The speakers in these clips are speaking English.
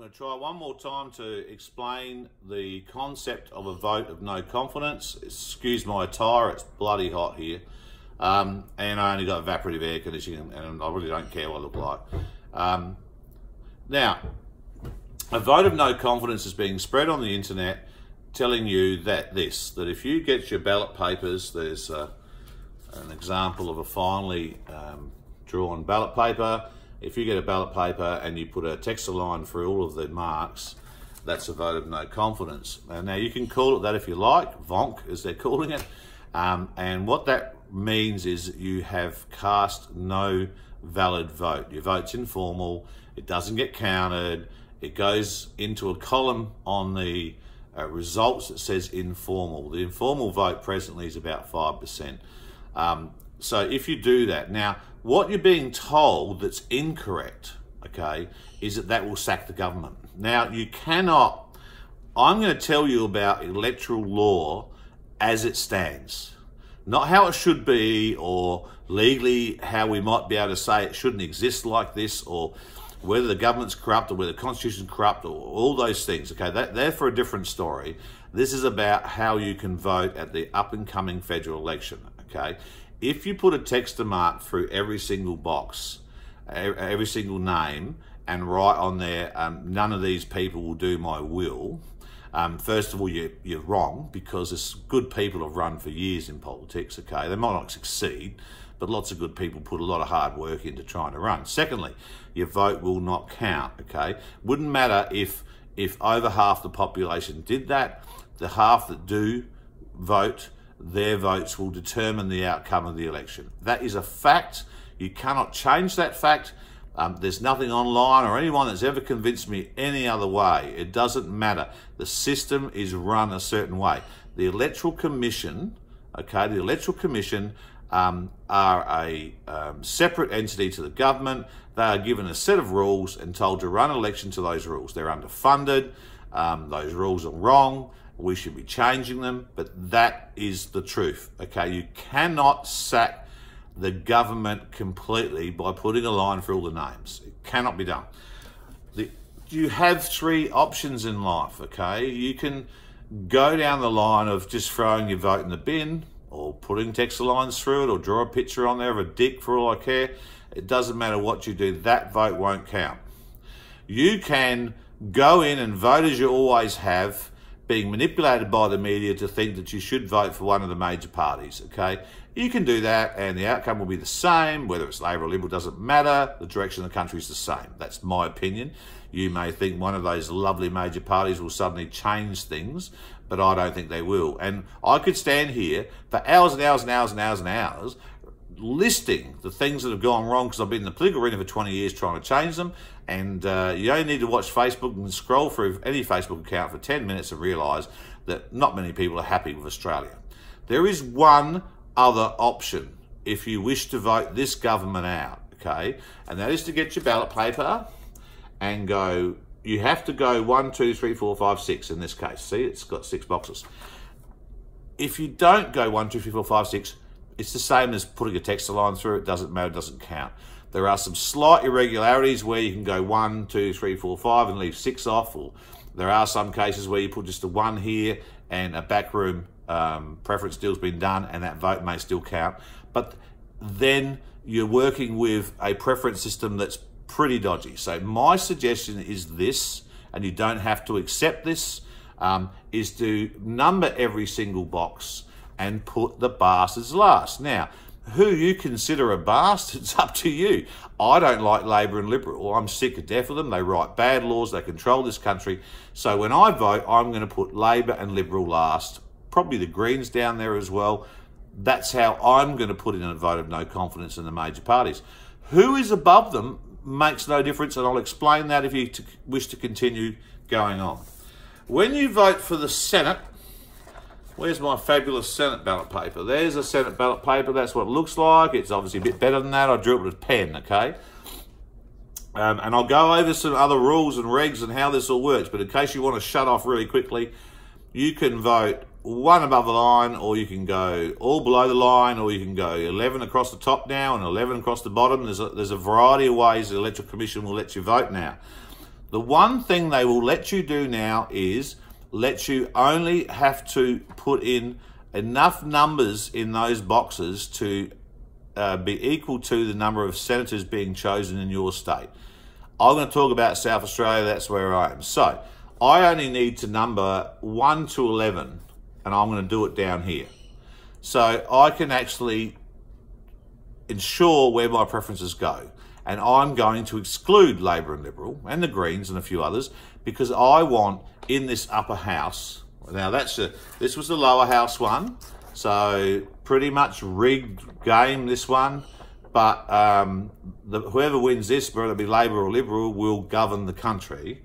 going to try one more time to explain the concept of a vote of no confidence. Excuse my attire, it's bloody hot here. And I only got evaporative air conditioning and I really don't care what I look like. Now, a vote of no confidence is being spread on the internet telling you that if you get your ballot papers, there's an example of a finely drawn ballot paper. If you get a ballot paper and you put a text line through all of the marks, that's a vote of no confidence. Now you can call it that if you like, VONC as they're calling it. And what that means is you have cast no valid vote. Your vote's informal, it doesn't get counted, it goes into a column on the results that says informal. The informal vote presently is about 5%. So if you do that, now what you're being told that's incorrect, okay, is that will sack the government. Now you cannot, I'm going to tell you about electoral law as it stands. Not how it should be or legally how we might be able to say it shouldn't exist like this, or whether the government's corrupt or whether the constitution's corrupt or all those things, okay, they're for a different story. This is about how you can vote at the up and coming federal election, okay? If you put a text mark through every single box, every single name, and write on there, none of these people will do my will, first of all, you're wrong, because there's good people have run for years in politics, okay? They might not succeed, but lots of good people put a lot of hard work into trying to run. Secondly, your vote will not count, okay? Wouldn't matter if over half the population did that, the half that do vote, their votes will determine the outcome of the election. That is a fact. You cannot change that fact. There's nothing online or anyone that's ever convinced me any other way. It doesn't matter. The system is run a certain way. The Electoral Commission, okay, the Electoral Commission are a separate entity to the government. They are given a set of rules and told to run an election to those rules. They're underfunded. Those rules are wrong. We should be changing them, but that is the truth, okay? You cannot sack the government completely by putting a line through all the names. It cannot be done. You have three options in life, okay? You can go down the line of just throwing your vote in the bin or putting text lines through it or draw a picture on there of a dick for all I care. It doesn't matter what you do, that vote won't count. You can go in and vote as you always have, being manipulated by the media to think that you should vote for one of the major parties, okay? You can do that and the outcome will be the same, whether it's Labor or Liberal, doesn't matter. The direction of the country is the same. That's my opinion. You may think one of those lovely major parties will suddenly change things, but I don't think they will. And I could stand here for hours and hours and hours and hours and hours listing the things that have gone wrong, because I've been in the political arena for 20 years trying to change them, and you only need to watch Facebook and scroll through any Facebook account for 10 minutes to realise that not many people are happy with Australia. There is one other option if you wish to vote this government out, okay, and that is to get your ballot paper and go, you have to go 1, 2, 3, 4, 5, 6 in this case. See, it's got 6 boxes. If you don't go 1, 2, 3, 4, 5, 6, it's the same as putting a text line through. It doesn't matter, it doesn't count. There are some slight irregularities where you can go 1, 2, 3, 4, 5 and leave 6 off. Or there are some cases where you put just a 1 here and a backroom preference deal's been done and that vote may still count. But then you're working with a preference system that's pretty dodgy. So my suggestion is this, and you don't have to accept this, is to number every single box and put the bastards last. Now, who you consider a bastard, it's up to you. I don't like Labor and Liberal. I'm sick of death of them. They write bad laws. They control this country. So when I vote, I'm going to put Labor and Liberal last. Probably the Greens down there as well. That's how I'm going to put in a vote of no confidence in the major parties. Who is above them makes no difference, and I'll explain that if you wish to continue going on. When you vote for the Senate, where's my fabulous Senate ballot paper? There's a Senate ballot paper. That's what it looks like. It's obviously a bit better than that. I drew it with a pen, okay? And I'll go over some other rules and regs and how this all works. But in case you want to shut off really quickly, you can vote 1 above the line, or you can go all below the line, or you can go 11 across the top now and 11 across the bottom. There's a variety of ways the Electoral Commission will let you vote now. The one thing they will let you do now is let you only have to put in enough numbers in those boxes to be equal to the number of senators being chosen in your state. I'm going to talk about South Australia, that's where I am. So I only need to number 1 to 11, and I'm going to do it down here. So I can actually ensure where my preferences go. And I'm going to exclude Labor and Liberal and the Greens and a few others because I want in this upper house, now this was the lower house one, so pretty much rigged game this one, but whoever wins this, whether it be Labor or Liberal, will govern the country.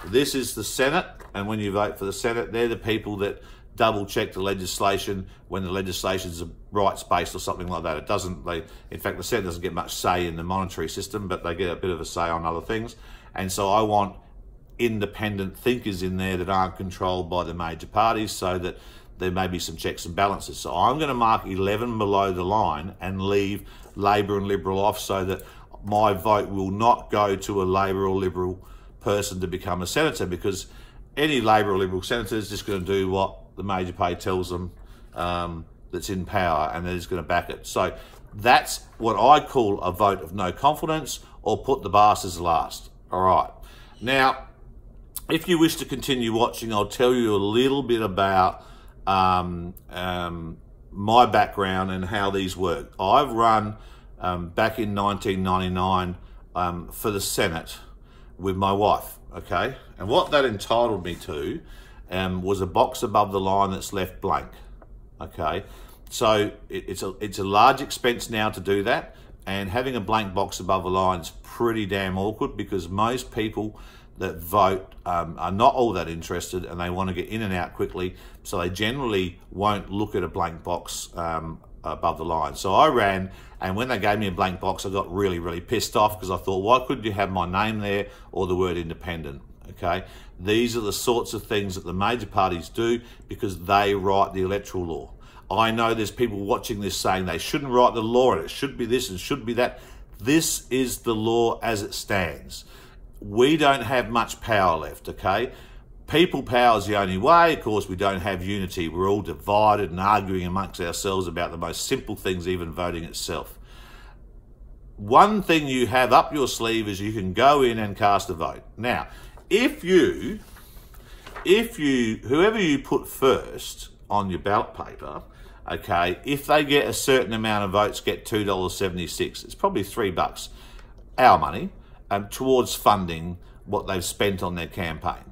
This is the Senate, and when you vote for the Senate, they're the people that double check the legislation when the legislation's rights-based or something like that. It doesn't, in fact, the Senate doesn't get much say in the monetary system, but they get a bit of a say on other things. And so I want independent thinkers in there that aren't controlled by the major parties so that there may be some checks and balances. So I'm going to mark 11 below the line and leave Labor and Liberal off so that my vote will not go to a Labor or Liberal person to become a senator, because any Labor or Liberal senator is just going to do what the major party tells them that's in power, and they're just going to back it. So that's what I call a vote of no confidence, or put the bastards last. All right. Now, if you wish to continue watching, I'll tell you a little bit about my background and how these work. I've run back in 1999 for the Senate with my wife, okay? And what that entitled me to was a box above the line that's left blank, okay? So it's a large expense now to do that, and having a blank box above the line is pretty damn awkward because most people that vote are not all that interested and they want to get in and out quickly, so they generally won't look at a blank box above the line. So I ran, and when they gave me a blank box, I got really, really pissed off because I thought, why couldn't you have my name there or the word independent? Okay, these are the sorts of things that the major parties do because they write the electoral law. I know there's people watching this saying they shouldn't write the law and it should be this and should be that. This is the law as it stands. We don't have much power left, okay? People power is the only way. Of course, we don't have unity. We're all divided and arguing amongst ourselves about the most simple things, even voting itself. One thing you have up your sleeve is you can go in and cast a vote. Now, whoever you put first on your ballot paper, okay, if they get a certain amount of votes, get $2.76. It's probably $3, our money, towards funding what they've spent on their campaign.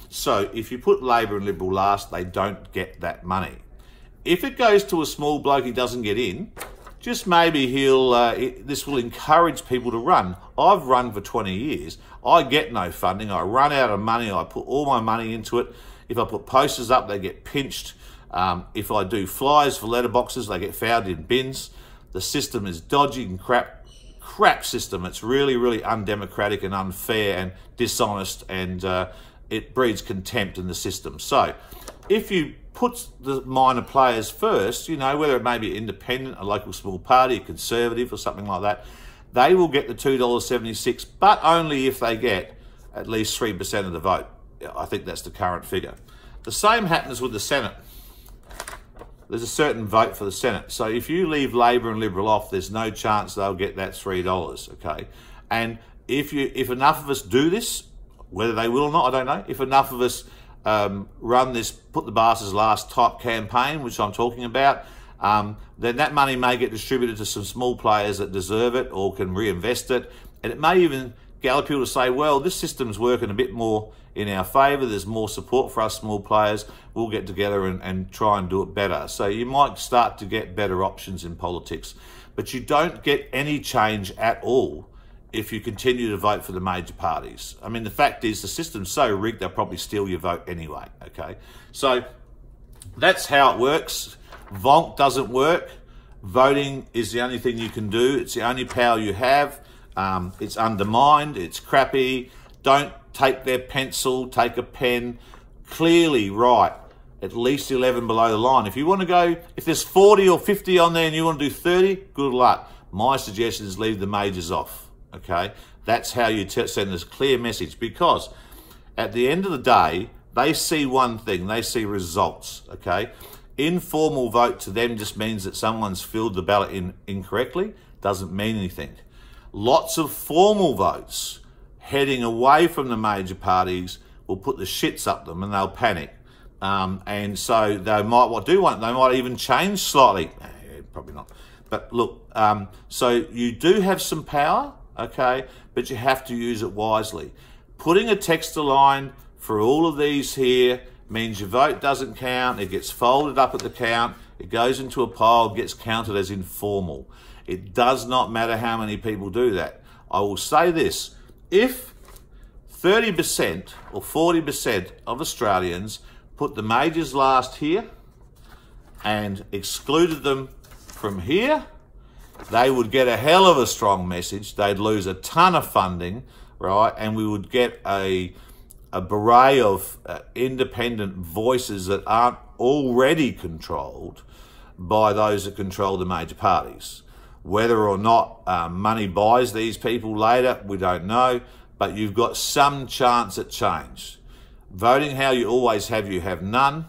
So if you put Labor and Liberal last, they don't get that money. If it goes to a small bloke who doesn't get in, just maybe this will encourage people to run. I've run for 20 years. I get no funding. I run out of money. I put all my money into it. If I put posters up, they get pinched. If I do flyers for letterboxes, they get found in bins. The system is dodgy and crap system. It's really, really undemocratic and unfair and dishonest, and it breeds contempt in the system. So if you put the minor players first, you know, whether it may be independent, a local small party, a conservative or something like that, they will get the $2.76, but only if they get at least 3% of the vote. I think that's the current figure. The same happens with the Senate. There's a certain vote for the Senate. So if you leave Labor and Liberal off, there's no chance they'll get that $3, okay? And if enough of us do this, whether they will or not, I don't know. If enough of us run this put the bastards last type campaign, which I'm talking about, then that money may get distributed to some small players that deserve it or can reinvest it. And it may even get other people to say, well, this system's working a bit more in our favour, there's more support for us small players, we'll get together and try and do it better. So you might start to get better options in politics, but you don't get any change at all if you continue to vote for the major parties. I mean, the fact is the system's so rigged they'll probably steal your vote anyway, okay? So that's how it works. VONC doesn't work. Voting is the only thing you can do. It's the only power you have. It's undermined, it's crappy. Don't take their pencil, take a pen. Clearly write at least 11 below the line. If you want to go, if there's 40 or 50 on there and you want to do 30, good luck. My suggestion is leave the majors off, okay? That's how you send this clear message, because at the end of the day, they see one thing, they see results, okay? Informal vote to them just means that someone's filled the ballot in incorrectly, doesn't mean anything. Lots of formal votes heading away from the major parties will put the shits up them and they'll panic. And so they might do one, they might even change slightly. Probably not. But look, so you do have some power, okay, but you have to use it wisely. Putting a text line for all of these here means your vote doesn't count, it gets folded up at the count, it goes into a pile, gets counted as informal. It does not matter how many people do that. I will say this, if 30% or 40% of Australians put the majors last here and excluded them from here, they would get a hell of a strong message. They'd lose a ton of funding, right? And we would get a beret of independent voices that aren't already controlled by those that control the major parties. Whether or not money buys these people later, we don't know, but you've got some chance at change. Voting how you always have, you have none.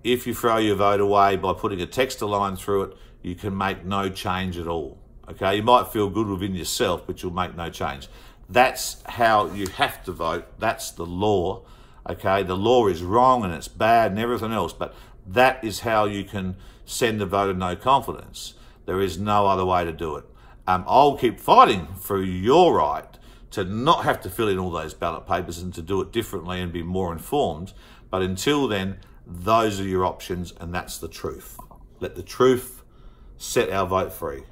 If you throw your vote away by putting a text line through it, you can make no change at all. Okay, you might feel good within yourself, but you'll make no change. That's how you have to vote. That's the law. Okay, the law is wrong and it's bad and everything else, but that is how you can send a vote of no confidence. There is no other way to do it. I'll keep fighting for your right to not have to fill in all those ballot papers and to do it differently and be more informed. But until then, those are your options, and that's the truth. Let the truth set our vote free.